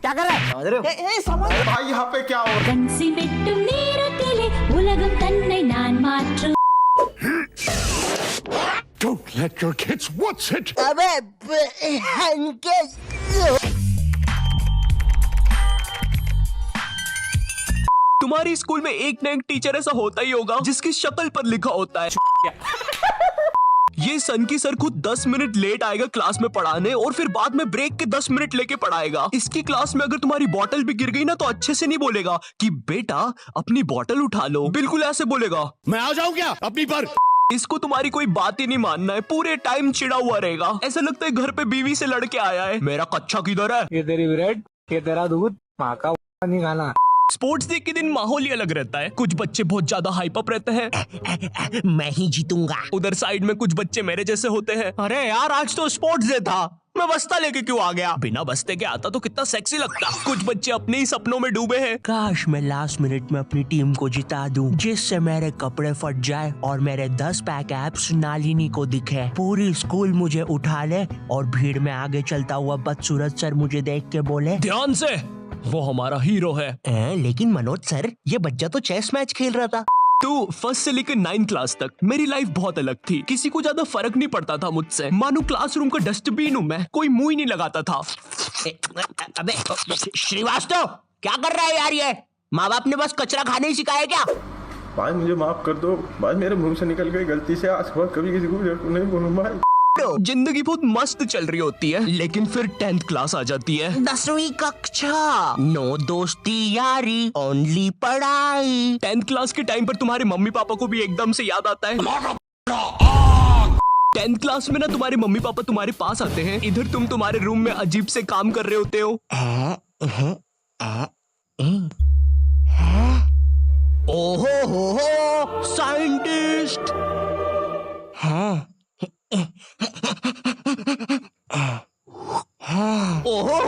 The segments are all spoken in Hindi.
क्या कर रहा है? भाई यहाँ पे क्या हो? கன்சி வெட்டும் நேரத்திலே உலகம் தன்னை நான் மாற்றும். Don't let your kids watch it. अबे इनके तुम्हारी स्कूल में एक ना एक टीचर ऐसा होता ही होगा जिसकी शक्ल पर लिखा होता है ये सन की सर खुद 10 मिनट लेट आएगा क्लास में पढ़ाने और फिर बाद में ब्रेक के 10 मिनट लेके पढ़ाएगा। इसकी क्लास में अगर तुम्हारी बॉटल भी गिर गई ना तो अच्छे से नहीं बोलेगा कि बेटा अपनी बॉटल उठा लो, बिल्कुल ऐसे बोलेगा मैं आ जाऊँ क्या अपनी पर? इसको तुम्हारी कोई बात ही नहीं मानना है, पूरे टाइम चिड़ा हुआ रहेगा। ऐसा लगता है घर पे बीवी से लड़के आया है। मेरा कच्चा किधर है? ये तेरी ब्रेड, ये तेरा दूध, माँ का नहीं खाना। स्पोर्ट्स डे के दिन माहौल ही अलग रहता है। कुछ बच्चे बहुत ज्यादा हाइप अप रहते हैं, मैं ही जीतूंगा। उधर साइड में कुछ बच्चे मेरे जैसे होते हैं, अरे यार आज तो स्पोर्ट्स डे था, मैं बस्ता लेके क्यों आ गया? बिना बस्ते के आता तो कितना सेक्सी लगता। कुछ बच्चे अपने ही सपनों में डूबे हैं, काश मैं लास्ट मिनट में अपनी टीम को जिता दूं, जिससे मेरे कपड़े फट जाए और मेरे 10 पैक एब्स नालिनी को दिखे, पूरी स्कूल मुझे उठा ले और भीड़ में आगे चलता हुआ बदसूरत सर मुझे देख के बोले, ध्यान से, वो हमारा हीरो है। लेकिन मनोज सर, ये बच्चा तो चेस मैच खेल रहा था। तो फर्स्ट से लेकर 9 क्लास तक मेरी लाइफ बहुत अलग थी। किसी को ज्यादा फर्क नहीं पड़ता था मुझसे, मानो क्लासरूम का डस्टबिन हूँ मैं, कोई मुंह ही नहीं लगाता था। अबे श्रीवास्तव, क्या कर रहा है यार ये? माँ बाप ने बस कचरा खाने ही सिखाया क्या? भाई मुझे माफ कर दो भाई, मेरे मुंह से निकल गई गलती से, आज के बाद कभी किसी को नहीं बोलूंगा भाई। जिंदगी बहुत मस्त चल रही होती है, लेकिन फिर 10th क्लास आ जाती है। 10वीं कक्षा, नो दोस्ती यारी, ओनली पढ़ाई। 10th क्लास के टाइम पर तुम्हारे मम्मी पापा को भी एकदम से याद आता है। 10th क्लास में ना तुम्हारे मम्मी पापा तुम्हारे पास आते हैं, इधर तुम तुम्हारे रूम में अजीब से काम कर रहे होते हो। ओहो हो साइंटिस्ट। ओहो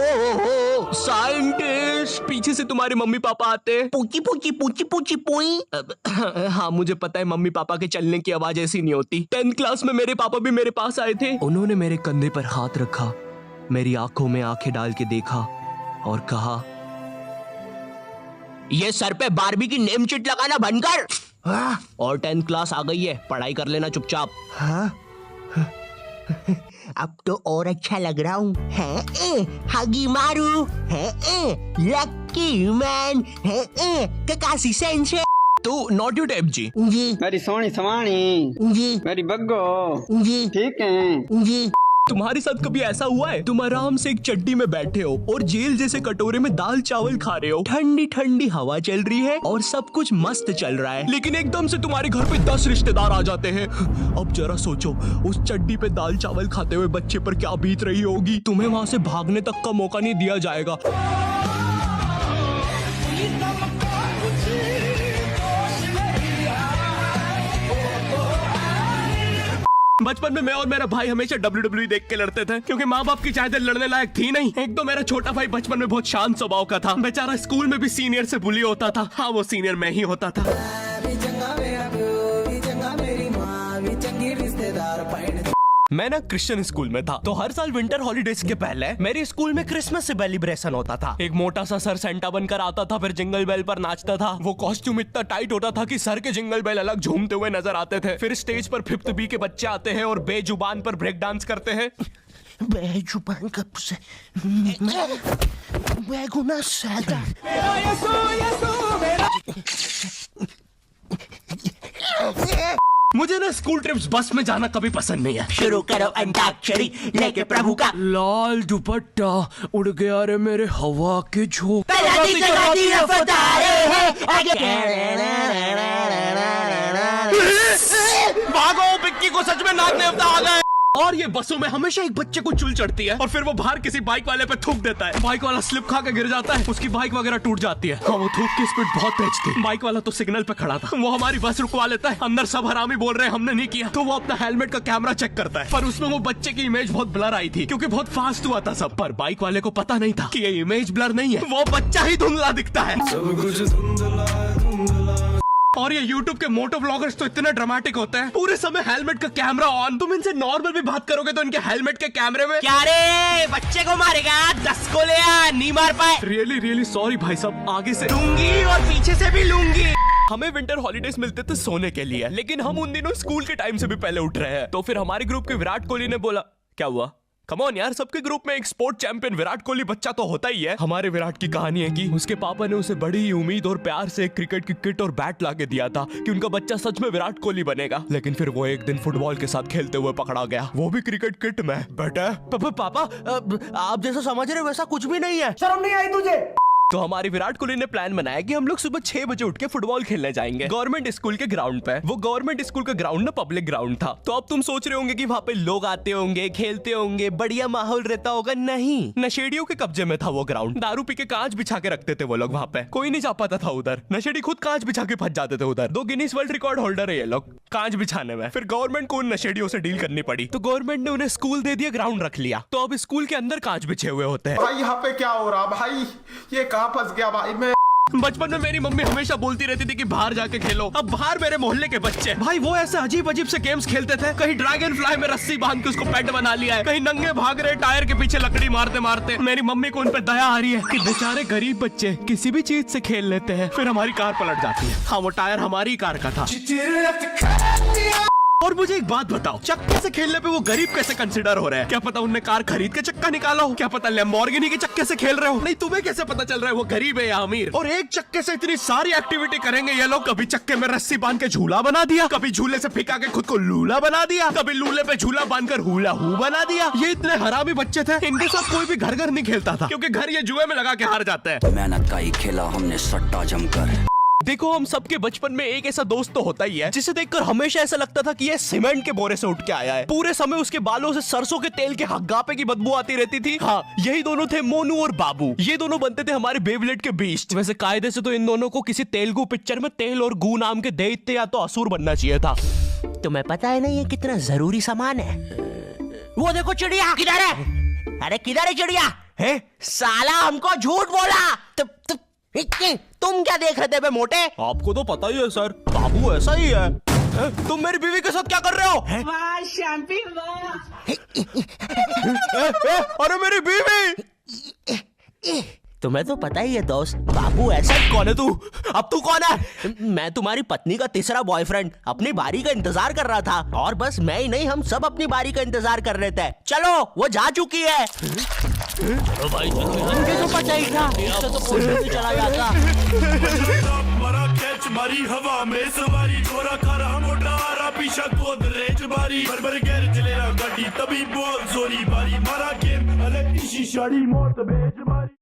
साइंटिस्ट। पीछे से तुम्हारे मम्मी पापा आते हैं, पूची पूची पूची पूची पुई। हाँ मुझे पता है मम्मी पापा के चलने की आवाज ऐसी नहीं होती। 10th क्लास में मेरे पापा भी मेरे पास आए थे। उन्होंने मेरे कंधे पर हाथ रखा, मेरी आंखों में आंखें डाल के देखा और कहा, ये सर पे बारबी की नेम चिट लगाना बंद कर। और 10th क्लास आ गई है, पढ़ाई कर लेना चुपचाप। अब तो और अच्छा लग रहा हूँ। हगी मारू, लकी मैन, ककासी सेंसे। तो नॉट यू टैप जी। जी मेरी सोनी सवानी, जी मेरी बग्गो, जी ठीक है जी। तुम्हारे साथ कभी ऐसा हुआ है तुम आराम से एक चड्डी में बैठे हो और जेल जैसे कटोरे में दाल चावल खा रहे हो, ठंडी ठंडी हवा चल रही है और सब कुछ मस्त चल रहा है, लेकिन एकदम से तुम्हारे घर पे 10 रिश्तेदार आ जाते हैं। अब जरा सोचो उस चड्डी पे दाल चावल खाते हुए बच्चे पर क्या बीत रही होगी। तुम्हें वहां से भागने तक का मौका नहीं दिया जाएगा। बचपन में मैं और मेरा भाई हमेशा WWE देख के लड़ते थे, क्योंकि माँ बाप की चाहते लड़ने लायक थी नहीं। एक तो मेरा छोटा भाई बचपन में बहुत शांत स्वभाव का था, बेचारा स्कूल में भी सीनियर से बुली होता था। हाँ वो सीनियर मैं ही होता था। मैं ना क्रिश्चियन स्कूल में था, तो हर साल विंटर हॉलीडेज के पहले मेरे स्कूल में क्रिसमस सेलिब्रेशन होता था। एक मोटा सा सर सेंटा बनकर आता था, फिर जिंगल बेल पर नाचता था। वो कॉस्ट्यूम इतना टाइट होता था कि सर के जिंगल बेल अलग झूमते हुए नजर आते थे। फिर स्टेज पर 5th B के बच्चे आते हैं और बेजुबान पर ब्रेक डांस करते हैं। बेजुबान कब से? बेगुनाह सैदा। मुझे ना स्कूल ट्रिप्स बस में जाना कभी पसंद नहीं है। शुरू करो अंताक्षरी लेके प्रभु का लाल दुपट्टा उड़ गया रे मेरे हवा के झोंके। भागो, पिक्की को सच में नाक देवता आ गए। और ये बसों में हमेशा एक बच्चे को चुल चढ़ती है और फिर वो बाहर किसी बाइक वाले पे थूक देता है। बाइक वाला स्लिप खा के गिर जाता है, उसकी बाइक वगैरह टूट जाती है। हाँ, वो थूक की स्पीड बहुत तेज थी। बाइक वाला तो सिग्नल पे खड़ा था, वो हमारी बस रुकवा लेता है। अंदर सब हरामी बोल रहे हैं हमने नहीं किया, तो वो अपना हेलमेट का कैमरा चेक करता है, पर उसमें वो बच्चे की इमेज बहुत ब्लर आई थी, क्योंकि बहुत फास्ट हुआ था सब। पर बाइक वाले को पता नहीं था कि ये इमेज ब्लर नहीं है, वो बच्चा ही धुंधला दिखता है। और ये YouTube के मोटो ब्लॉगर्स तो इतने ड्रामेटिक होते हैं, पूरे समय हेलमेट का कैमरा ऑन। तुम इनसे नॉर्मल भी बात करोगे तो इनके हेलमेट के कैमरे में क्या रे बच्चे को मारेगा 10 को ले आ, नहीं मार पाए। रियली सॉरी भाई साहब, आगे से लूंगी और पीछे से भी लूंगी। हमें विंटर हॉलीडेज मिलते थे सोने के लिए, लेकिन हम उन दिनों स्कूल के टाइम से भी पहले उठ रहे हैं। तो फिर हमारे ग्रुप के विराट कोहली ने बोला, क्या हुआ? कम ऑन यार, सबके ग्रुप में एक स्पोर्ट चैंपियन विराट कोहली बच्चा तो होता ही है। हमारे विराट की कहानी है कि उसके पापा ने उसे बड़ी ही उम्मीद और प्यार से एक क्रिकेट की किट और बैट लाके दिया था कि उनका बच्चा सच में विराट कोहली बनेगा। लेकिन फिर वो एक दिन फुटबॉल के साथ खेलते हुए पकड़ा गया, वो भी क्रिकेट किट में। बेटा पापा आप जैसा समझ रहे वैसा कुछ भी नहीं है। शर्म नहीं आई तुझे? तो हमारे विराट कोहली ने प्लान बनाया कि हम लोग सुबह 6 बजे उठ के फुटबॉल खेलने जाएंगे गवर्नमेंट स्कूल के ग्राउंड पे। वो गवर्नमेंट स्कूल का ग्राउंड ना पब्लिक ग्राउंड था। तो अब तुम सोच रहे होंगे कि वहाँ पे लोग आते होंगे, खेलते होंगे, बढ़िया माहौल रहता होगा। नहीं, नशेड़ियों के कब्जे में था वो ग्राउंड। दारू पी के कांच बिछा के रखते थे वो लोग वहाँ पे, कोई नहीं जा पाता था उधर। नशेड़ी खुद कांच बिछा के फंस जाते थे उधर। 2 गिनीज वर्ल्ड रिकॉर्ड होल्डर है ये लोग कांच बिछाने में। फिर गवर्नमेंट को उन नशेड़ियों से डील करनी पड़ी, तो गवर्नमेंट ने उन्हें स्कूल दे दिया, ग्राउंड रख लिया। तो अब स्कूल के अंदर कांच बिछे हुए होते हैं। भाई यहाँ पे क्या हो रहा भाई, ये कहाँ फंस गया भाई मैं। बचपन में मेरी मम्मी हमेशा बोलती रहती थी कि बाहर जाके खेलो। अब बाहर मेरे मोहल्ले के बच्चे भाई वो ऐसे अजीब अजीब से गेम्स खेलते थे। कहीं ड्रैगन फ्लाई में रस्सी बांध के उसको पेट बना लिया है, कहीं नंगे भाग रहे टायर के पीछे लकड़ी मारते मारते। मेरी मम्मी को उन पे दया आ रही है कि बेचारे गरीब बच्चे किसी भी चीज से खेल लेते हैं। फिर हमारी कार पलट जाती है। हाँ, वो टायर हमारी कार का था। और मुझे एक बात बताओ, चक्के से खेलने पे वो गरीब कैसे कंसिडर हो रहे हैं? क्या पता उनने कार खरीद के चक्का निकाला हो, क्या पता लैम्बोर्गिनी के चक्के से खेल रहे हो। नहीं, तुम्हें कैसे पता चल रहा है वो गरीब है या अमीर? और एक चक्के से इतनी सारी एक्टिविटी करेंगे ये लोग। कभी चक्के में रस्सी बांध के झूला बना दिया, कभी झूले से फिका के खुद को लूला बना दिया, कभी लूले पे झूला बांधकर हुला हू बना दिया। ये इतने हरामी बच्चे थे, इनके साथ कोई भी घर घर नहीं खेलता था, क्योंकि घर ये जुए में लगा के हार जाते हैं। मेहनत का ही खेला हमने सट्टा जमकर। देखो, हम सबके बचपन में एक ऐसा दोस्त तो होता ही है जिसे देखकर हमेशा ऐसा लगता था कि ये सीमेंट के बोरे से उठ के आया है। पूरे समय उसके बालों से सरसों के तेल के हग्गापे की बदबू आती रहती थी। हाँ, यही दोनों थे मोनू और बाबू। ये दोनों बनते थे हमारे बेबलेट के बीस्ट। वैसे कायदे से तो इन दोनों को किसी तेलुगु पिक्चर में तेल और गू नाम के दैत्य या तो असुर बनना चाहिए था। तुम्हें पता है ना ये कितना जरूरी सामान है? वो देखो चिड़िया किधर है? अरे किधर है चिड़िया? है साला हमको झूठ बोला। तुम क्या देख रहे थे बे मोटे? आपको तो पता ही है सर, बाबू ऐसा ही है। तुम मेरी बीवी के साथ क्या कर रहे हो? अरे मेरी बीवी! तुम्हें तो पता ही है दोस्त, बाबू ऐसा। कौन है तू? अब तू कौन है? मैं तुम्हारी पत्नी का तीसरा बॉयफ्रेंड, अपनी बारी का इंतजार कर रहा था। और बस मैं ही नहीं, हम सब अपनी बारी का इंतजार कर रहे थे। चलो, वो जा चुकी है। चलो भाई, मुझे तो पता ही था, इससे तो कोई भी चला जाता। मरा कैच मारी हवा में सवारी, गोरा खारा मोटा आरा पीछा गोदरेज बारी, बरबर गैर चलेरा गाड़ी तभी बोल जोरी बारी, मारा गेम अलग इसी शाड़ी मौत बेज मारी।